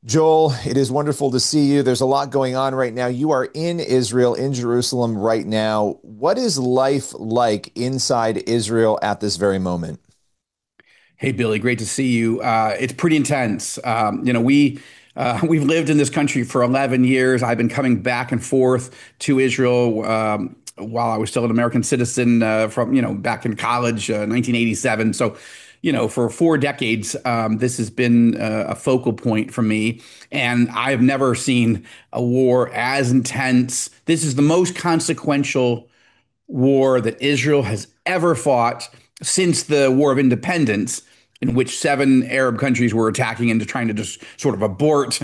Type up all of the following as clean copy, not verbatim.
Joel, it is wonderful to see you. There's a lot going on right now. You are in Israel, in Jerusalem right now. What is life like inside Israel at this very moment? Hey, Billy, great to see you. It's pretty intense. We've lived in this country for 11 years. I've been coming back and forth to Israel while I was still an American citizen from back in college, 1987. So, for 4 decades, this has been a focal point for me, and I have never seen a war as intense. This is the most consequential war that Israel has ever fought since the War of Independence, in which seven Arab countries were attacking and trying to just sort of abort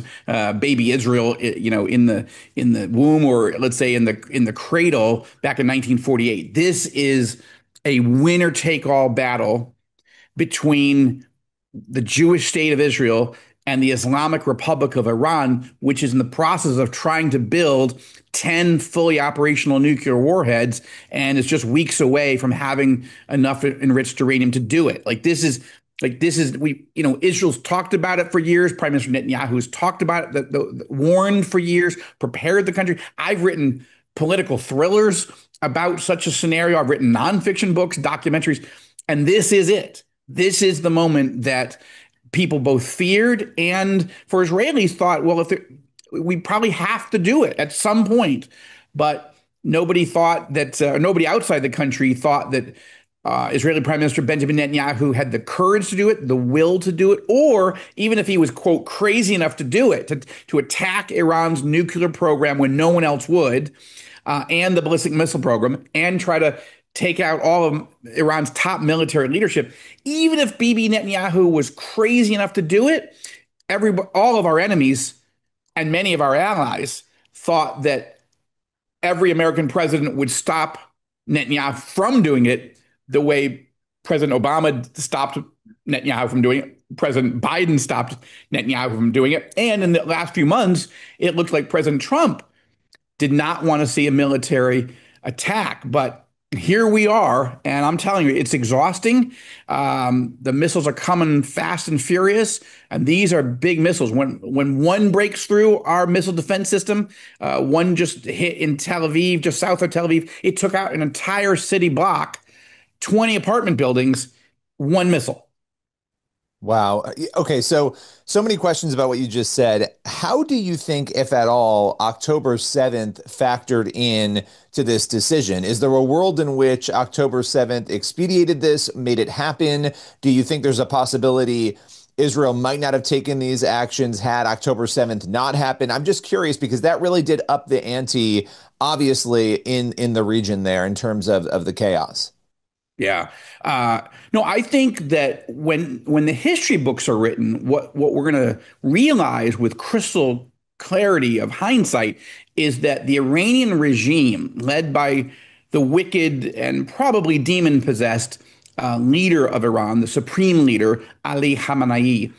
baby Israel, in the womb, or let's say in the cradle back in 1948. This is a winner take all battle between the Jewish state of Israel and the Islamic Republic of Iran, which is in the process of trying to build 10 fully operational nuclear warheads and is just weeks away from having enough enriched uranium to do it. Israel's talked about it for years. Prime Minister Netanyahu has talked about it, warned for years, prepared the country. I've written political thrillers about such a scenario. I've written nonfiction books, documentaries, and this is it. This is the moment that people both feared and for Israelis thought, well, we probably have to do it at some point. But nobody thought that, nobody outside the country thought that Israeli Prime Minister Benjamin Netanyahu had the courage to do it, the will to do it, or even if he was, quote, crazy enough to do it, to attack Iran's nuclear program when no one else would, and the ballistic missile program, and try to take out all of Iran's top military leadership. Even if Bibi Netanyahu was crazy enough to do it, all of our enemies and many of our allies thought that every American president would stop Netanyahu from doing it the way President Obama stopped Netanyahu from doing it. President Biden stopped Netanyahu from doing it. And in the last few months, it looked like President Trump did not want to see a military attack. But here we are, and I'm telling you, it's exhausting. The missiles are coming fast and furious, and these are big missiles. When one breaks through our missile defense system, one just hit in Tel Aviv, just south of Tel Aviv, it took out an entire city block, 20 apartment buildings, one missile. Wow. Okay, so many questions about what you just said. How do you think, if at all, October 7th factored in to this decision? Is there a world in which October 7th expedited this, made it happen? Do you think there's a possibility Israel might not have taken these actions had October 7th not happened? I'm just curious because that really did up the ante, obviously, in the region there in terms of the chaos. Yeah. No, I think that when the history books are written, what we're going to realize with crystal clarity of hindsight is that the Iranian regime, led by the wicked and probably demon possessed leader of Iran, the supreme leader, Ali Khamenei,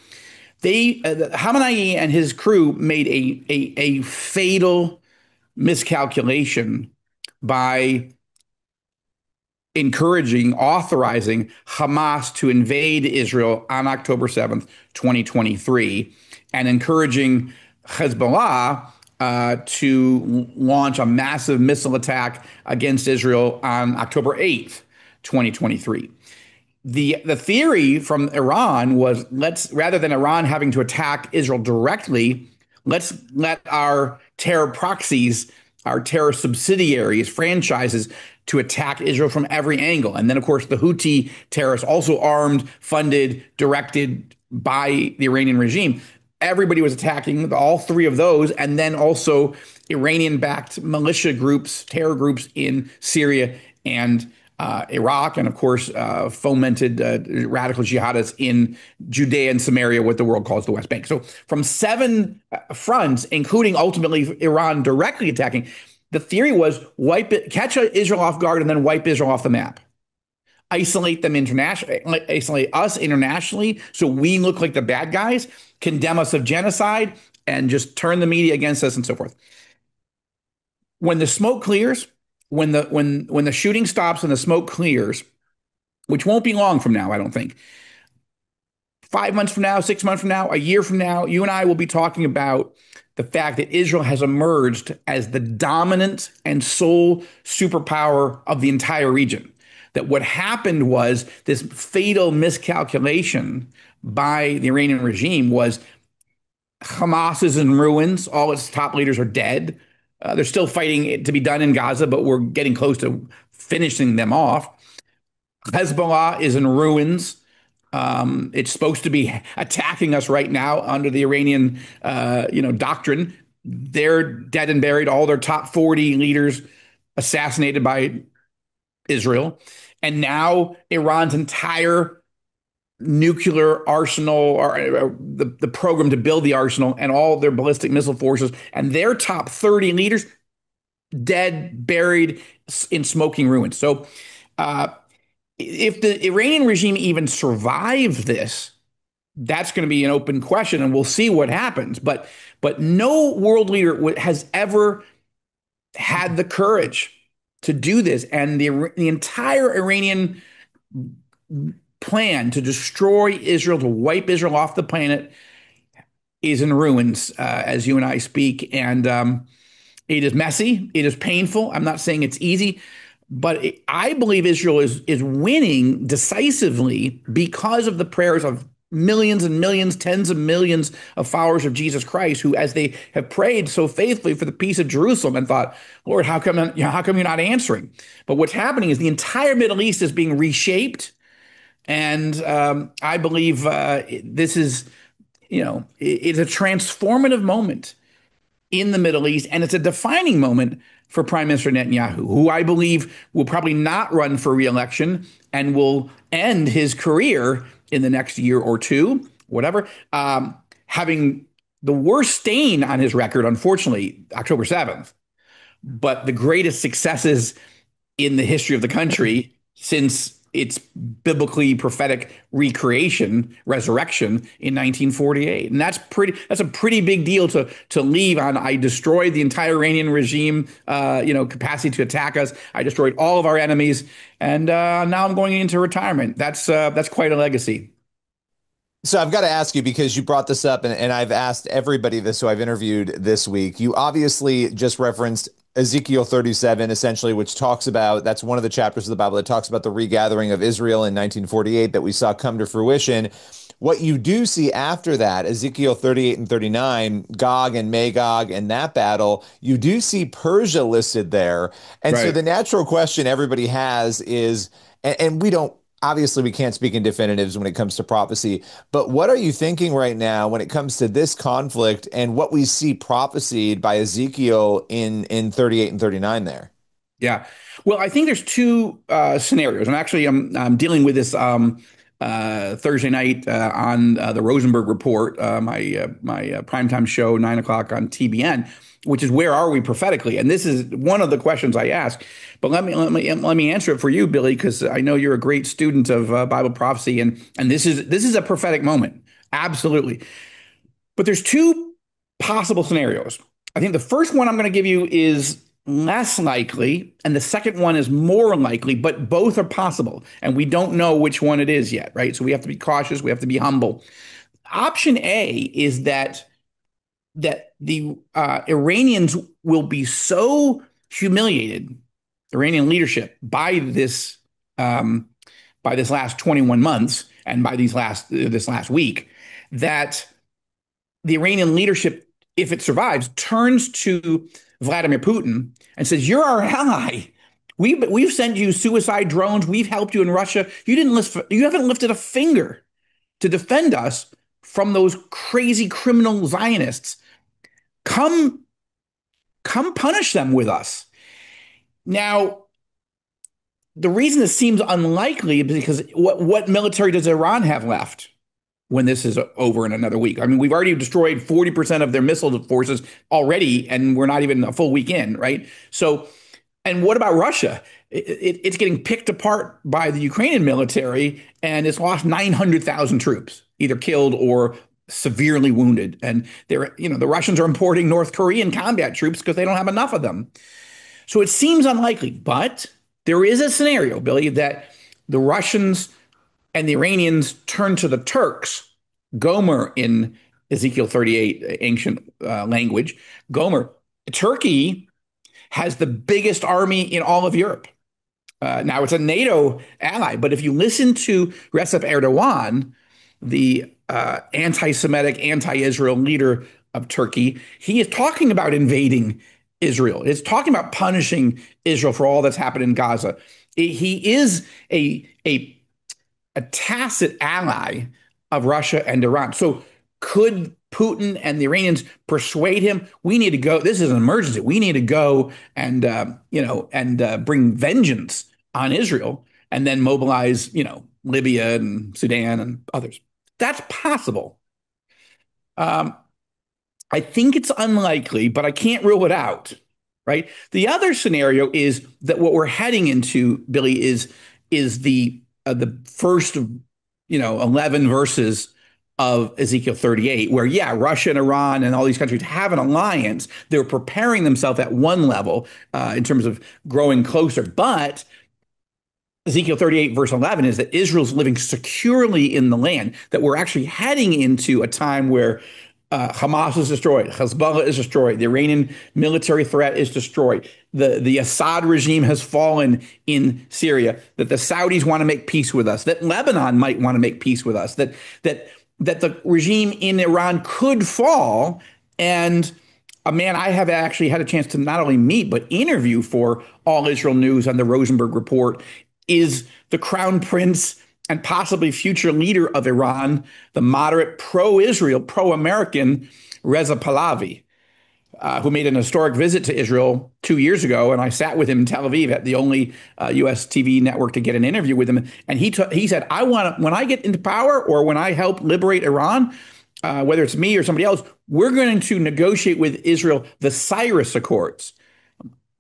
Khamenei and his crew made a fatal miscalculation by authorizing Hamas to invade Israel on October 7th, 2023, and encouraging Hezbollah to launch a massive missile attack against Israel on October 8th, 2023. The theory from Iran was, let's, rather than Iran having to attack Israel directly, let's let our terror proxies, our terror subsidiaries, franchises, to attack Israel from every angle. And then, of course, the Houthi terrorists, also armed, funded, directed by the Iranian regime. Everybody was attacking all three of those, and then also Iranian-backed militia groups, terror groups in Syria and Iraq, and of course, fomented radical jihadists in Judea and Samaria, what the world calls the West Bank. So, from seven fronts, including ultimately Iran directly attacking, the theory was catch Israel off guard and then wipe Israel off the map. Isolate them internationally, isolate us internationally, so we look like the bad guys, condemn us of genocide, and just turn the media against us and so forth. When the smoke clears, when the shooting stops and the smoke clears, which won't be long from now, I don't think. 5 months from now, 6 months from now, a year from now, you and I will be talking about the fact that Israel has emerged as the dominant and sole superpower of the entire region. That what happened was this fatal miscalculation by the Iranian regime was Hamas is in ruins. All its top leaders are dead. They're still fighting it to be done in Gaza, but we're getting close to finishing them off. Hezbollah is in ruins. It's supposed to be attacking us right now under the Iranian, doctrine. They're dead and buried. All their top 40 leaders assassinated by Israel, and now Iran's entire nuclear arsenal, or the program to build the arsenal, and all their ballistic missile forces, and their top 30 leaders dead, buried in smoking ruins. So, uh, if the Iranian regime even survives this, that's going to be an open question, and we'll see what happens. But no world leader has ever had the courage to do this, and the entire Iranian plan to destroy Israel, to wipe Israel off the planet, is in ruins as you and I speak, and it is messy. It is painful. I'm not saying it's easy, but I believe Israel is winning decisively because of the prayers of millions and millions, tens of millions of followers of Jesus Christ, who, as they have prayed so faithfully for the peace of Jerusalem, and thought, Lord, how come you're not answering? But what's happening is the entire Middle East is being reshaped, and I believe this is, it's a transformative moment in the Middle East, and it's a defining moment for Prime Minister Netanyahu, who I believe will probably not run for re-election and will end his career in the next year or two, whatever, having the worst stain on his record, unfortunately, October 7th, but the greatest successes in the history of the country since its biblically prophetic recreation, resurrection in 1948. And that's a pretty big deal to leave on. I destroyed the entire Iranian regime, capacity to attack us. I destroyed all of our enemies, and now I'm going into retirement. That's quite a legacy. So I've got to ask you, because you brought this up, and I've asked everybody this who I've interviewed this week. You obviously just referenced Ezekiel 37, essentially, which talks about, that's one of the chapters of the Bible that talks about the regathering of Israel in 1948 that we saw come to fruition. What you do see after that, Ezekiel 38 and 39, Gog and Magog and that battle, you do see Persia listed there. And so Right. the natural question everybody has is, and we don't, obviously we can't speak in definitives when it comes to prophecy, but what are you thinking right now when it comes to this conflict and what we see prophesied by Ezekiel in 38 and 39 there? Yeah. Well, I think there's two scenarios. I'm dealing with this Thursday night on the Rosenberg Report, my primetime show, 9 o'clock on TBN, which is Where Are We Prophetically? And this is one of the questions I ask. But let me answer it for you, Billy, because I know you're a great student of Bible prophecy, and this is a prophetic moment, absolutely. But there's two possible scenarios. I think the first one I'm going to give you is less likely, and the second one is more likely, but both are possible. And we don't know which one it is yet, right? So we have to be cautious, we have to be humble. Option A is that the Iranians will be so humiliated, Iranian leadership, um, by this last 21 months and by this last week, that the Iranian leadership, if it survives, turns to Vladimir Putin and says, "You're our ally. We've sent you suicide drones. We've helped you in Russia. You haven't lifted a finger to defend us from those crazy criminal Zionists. Come, come punish them with us." Now, the reason this seems unlikely is because what military does Iran have left when this is over in another week? I mean, we've already destroyed 40% of their missile forces already, and we're not even a full week in, right? So, and what about Russia? It's getting picked apart by the Ukrainian military, and it's lost 900,000 troops, either killed or severely wounded. And the Russians are importing North Korean combat troops because they don't have enough of them. So it seems unlikely, but there is a scenario, Billy, that the Russians and the Iranians turn to the Turks Gomer in Ezekiel 38, ancient language. Gomer. Turkey has the biggest army in all of Europe. Now it's a NATO ally, but if you listen to Recep Erdogan, the anti-Semitic, anti-Israel leader of Turkey, he is talking about invading Israel. He's talking about punishing Israel for all that's happened in Gaza. He is a tacit ally of Russia and Iran. So could Putin and the Iranians persuade him? We need to go. This is an emergency. We need to go and bring vengeance on Israel, and then mobilize Libya and Sudan and others. That's possible. Um, I think it's unlikely, but I can't rule it out. Right. The other scenario is that what we're heading into, Billy, is the first of 11 verses of Ezekiel 38, where Russia and Iran and all these countries have an alliance. They're preparing themselves at one level in terms of growing closer, but Ezekiel 38, verse 11, is that Israel's living securely in the land, that we're actually heading into a time where Hamas is destroyed, Hezbollah is destroyed, the Iranian military threat is destroyed, the Assad regime has fallen in Syria, that the Saudis want to make peace with us, that Lebanon might want to make peace with us, that the regime in Iran could fall. And a man I have actually had a chance to not only meet but interview for All Israel News on the Rosenberg Report is the crown prince and possibly future leader of Iran, the moderate pro-Israel, pro-American Reza Pahlavi, who made an historic visit to Israel 2 years ago. And I sat with him in Tel Aviv at the only U.S. TV network to get an interview with him. And he said, I want to, when I get into power or when I help liberate Iran, whether it's me or somebody else, we're going to negotiate with Israel the Cyrus Accords.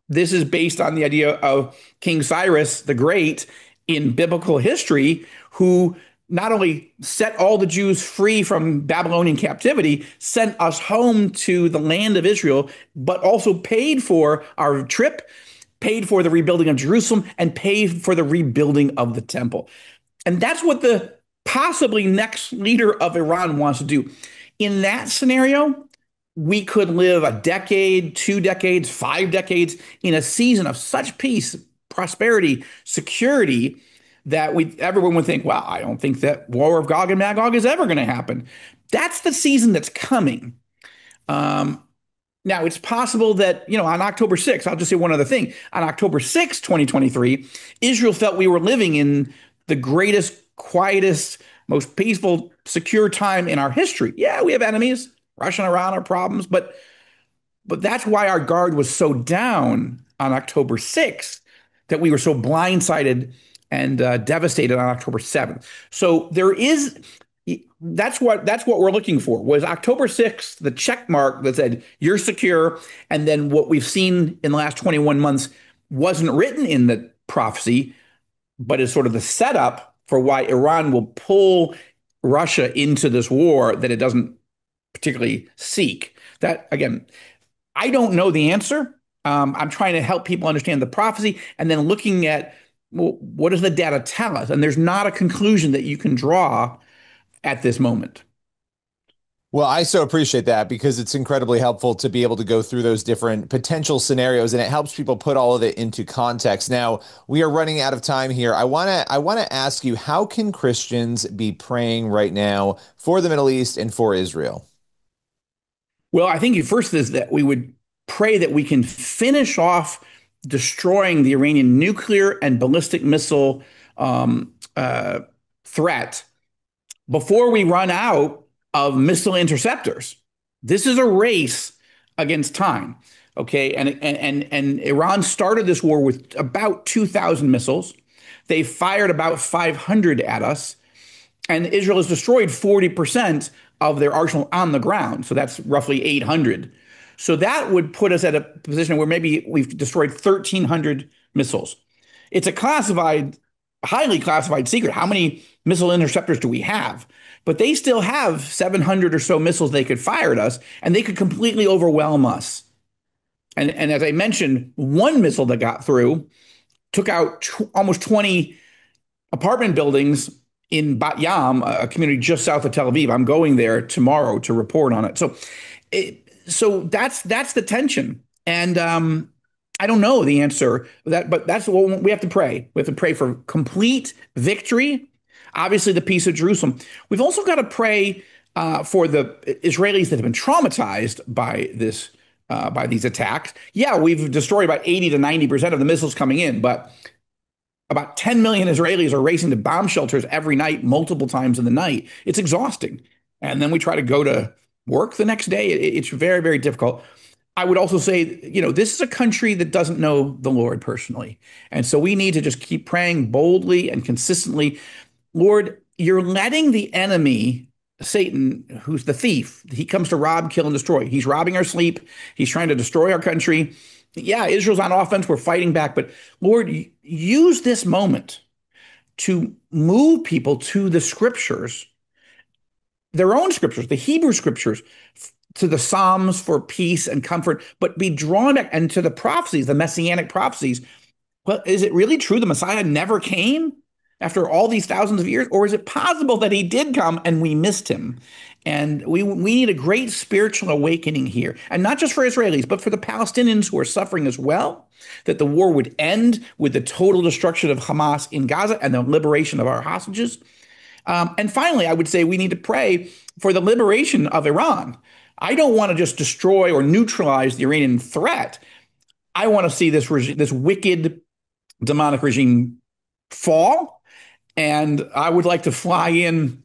This is based on the idea of King Cyrus the Great in biblical history, who not only set all the Jews free from Babylonian captivity, sent us home to the land of Israel, but also paid for our trip, paid for the rebuilding of Jerusalem, and paid for the rebuilding of the temple. And that's what the possibly next leader of Iran wants to do. In that scenario, we could live a decade, 2 decades, 5 decades in a season of such peace, prosperity, security that everyone would think, well, I don't think that war of Gog and Magog is ever going to happen. That's the season that's coming. Um, Now, it's possible that, on October 6th, I'll just say one other thing. On October 6th, 2023, Israel felt we were living in the greatest, quietest, most peaceful, secure time in our history. Yeah, we have enemies. Russia and Iran are problems, but that's why our guard was so down on October 6th, that we were so blindsided and devastated on October 7th. So that's what we're looking for. Was October 6th the check mark that said you're secure, and then what we've seen in the last 21 months wasn't written in the prophecy, but is sort of the setup for why Iran will pull Russia into this war that it doesn't particularly seek. That, again, I don't know the answer. I'm trying to help people understand the prophecy and then looking at, well, what does the data tell us? And there's not a conclusion that you can draw at this moment. Well, I so appreciate that because it's incredibly helpful to be able to go through those different potential scenarios and it helps people put all of it into context. Now, we are running out of time here. I want to ask you, how can Christians be praying right now for the Middle East and for Israel? Well, I think first is that we would pray that we can finish off destroying the Iranian nuclear and ballistic missile threat before we run out of missile interceptors. This is a race against time. Okay. And Iran started this war with about 2,000 missiles. They fired about 500 at us. And Israel has destroyed 40% of their arsenal on the ground. So that's roughly 800. So that would put us at a position where maybe we've destroyed 1,300 missiles. It's a highly classified secret. How many missile interceptors do we have? But they still have 700 or so missiles they could fire at us, and they could completely overwhelm us. And as I mentioned, one missile that got through took out almost 20 apartment buildings in Bat Yam, a community just south of Tel Aviv. I'm going there tomorrow to report on it. So that's the tension, and I don't know the answer that, but that's what we have to pray. We have to pray for complete victory. Obviously, the peace of Jerusalem. We've also got to pray for the Israelis that have been traumatized by this. By these attacks. Yeah, we've destroyed about 80 to 90% of the missiles coming in, but about 10 million Israelis are racing to bomb shelters every night, multiple times in the night. It's exhausting. And then we try to go to work the next day. It's very, very difficult. I would also say, this is a country that doesn't know the Lord personally. And so we need to just keep praying boldly and consistently. Lord, you're letting the enemy, Satan, who's the thief, he comes to rob, kill, and destroy. He's robbing our sleep. He's trying to destroy our country. Yeah, Israel's on offense. We're fighting back. But Lord, use this moment to move people to the scriptures, their own scriptures, the Hebrew scriptures, to the Psalms for peace and comfort, but be drawn back and to the prophecies, the messianic prophecies. Well, is it really true the Messiah never came after all these thousands of years? Or is it possible that he did come and we missed him? And we need a great spiritual awakening here. And not just for Israelis, but for the Palestinians who are suffering as well, that the war would end with the total destruction of Hamas in Gaza and the liberation of our hostages. And finally, I would say we need to pray for the liberation of Iran. I don't want to just destroy or neutralize the Iranian threat. I want to see this wicked demonic regime fall. And I would like to fly in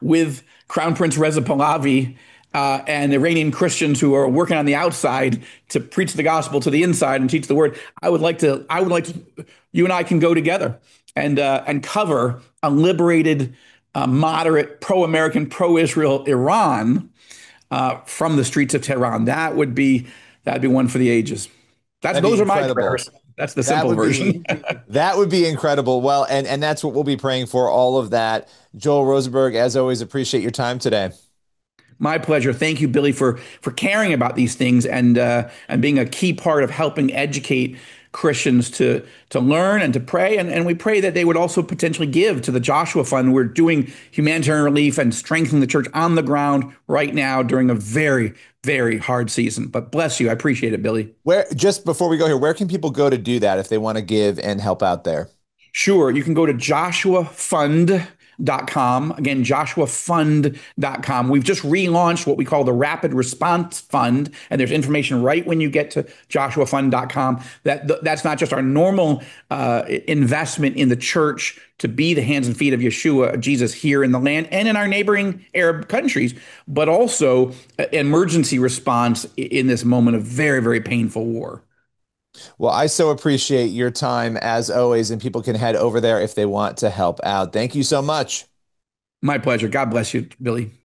with Crown Prince Reza Pahlavi and Iranian Christians who are working on the outside to preach the gospel to the inside and teach the word. I would like to. You and I can go together and cover a liberated, moderate, pro-American, pro-Israel Iran from the streets of Tehran. That'd be one for the ages. That'd be Those are my incredible. prayers. That's the That simple would be version. that would be incredible. Well, and that's what we'll be praying for, all of that. Joel Rosenberg, as always, appreciate your time today. My pleasure. Thank you, Billy, for caring about these things and being a key part of helping educate Christians to learn and to pray. And we pray that they would also potentially give to the Joshua Fund. We're doing humanitarian relief and strengthening the church on the ground right now during a very, very hard season. But bless you. I appreciate it, Billy. Where just before we go here, where can people go to do that if they want to give and help out there? Sure. You can go to joshuafund.com. Again, joshuafund.com. We've just relaunched what we call the Rapid Response Fund, and there's information right when you get to joshuafund.com. That's not just our normal investment in the church to be the hands and feet of Yeshua, Jesus, here in the land and in our neighboring Arab countries, but also emergency response in this moment of very, very painful war. Well, I so appreciate your time as always, and people can head over there if they want to help out. Thank you so much. My pleasure. God bless you, Billy.